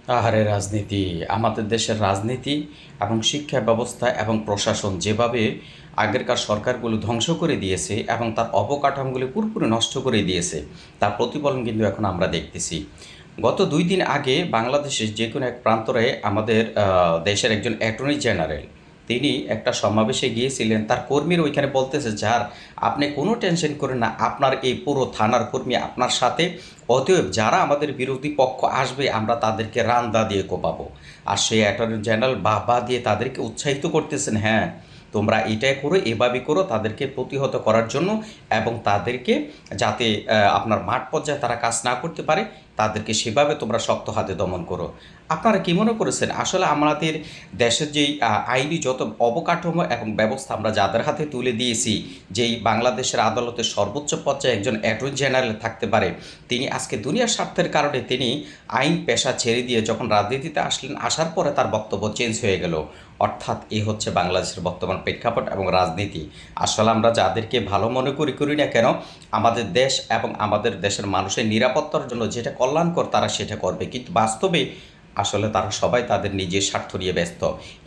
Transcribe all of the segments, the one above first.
আহারে রাজনীতি, আমাদের দেশের রাজনীতি এবং শিক্ষা ব্যবস্থা এবং প্রশাসন যেভাবে আগেরকার সরকারগুলো ধ্বংস করে দিয়েছে এবং তার অবকাঠামোগুলি পুরোপুরি নষ্ট করে দিয়েছে, তার প্রতিফলন কিন্তু এখন আমরা দেখতেছি। গত 2 দিন আগে বাংলাদেশের যে কোনো এক প্রান্তরে আমাদের দেশের একজন অ্যাটর্নি জেনারেল তিনি একটা সমাবেশে গিয়েছিলেন। তার কর্মীরা ওইখানে বলতেছে, "স্যার, আপনি কোনো টেনশন করেন না, আপনার এই পুরো থানার কর্মী আপনার সাথে। অতএব যারা আমাদের বিরোধী পক্ষ আসবে আমরা তাদেরকে রান্দা দিয়ে কোপাবো।" আর সেই অ্যাটর্নি জেনারেল বাহবা দিয়ে তাদেরকে উৎসাহিত করতেছেন, "হ্যাঁ, তোমরা এটাই করো, এভাবে করো তাদেরকে প্রতিহত করার জন্য, এবং তাদেরকে যাতে আপনার মাঠ পর্যায়ে তারা কাজ না করতে পারে তাদেরকে সেভাবে তোমরা শক্ত হাতে দমন করো।" আপনারা কি মনে করেছেন আসলে আমাদের দেশের যেই আইনি যত অবকাঠামো এবং ব্যবস্থা আমরা যাদের হাতে তুলে দিয়েছি, যেই বাংলাদেশের আদালতের সর্বোচ্চ পর্যায়ে একজন অ্যাটর্নি জেনারেল থাকতে পারে, তিনি আজকে দুনিয়ার স্বার্থের কারণে তিনি আইন পেশা ছেড়ে দিয়ে যখন রাজনীতিতে আসলেন, আসার পরে তার বক্তব্য চেঞ্জ হয়ে গেল। অর্থাৎ এই হচ্ছে বাংলাদেশের বর্তমান প্রেক্ষাপট এবং রাজনীতি। আসলে আমরা যাদেরকে ভালো মনে করি না কেন, আমাদের দেশ এবং আমাদের দেশের মানুষের নিরাপত্তার জন্য যেটা কল্যাণকর তারা সেটা করবে, কিন্তু বাস্তবে আসলে তারা সবাই তাদের নিজের স্বার্থ নিয়ে ব্যস্ত।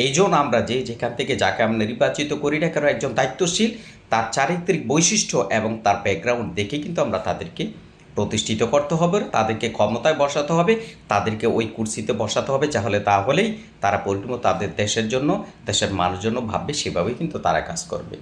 এই জন্য আমরা যেখান থেকে যাকে আমরা নির্বাচিত করি না কেন, একজন দায়িত্বশীল, তার চারিত্রিক বৈশিষ্ট্য এবং তার ব্যাকগ্রাউন্ড দেখে কিন্তু আমরা তাদেরকে প্রতিষ্ঠিত করতে হবে, তাদেরকে ক্ষমতায় বসাতে হবে, তাদেরকে ওই কুর্সিতে বসাতে হবে। তাহলেই তারা পরিণত তাদের দেশের জন্য, দেশের মানুষের জন্য ভাববে, সেভাবেই কিন্তু তারা কাজ করবে।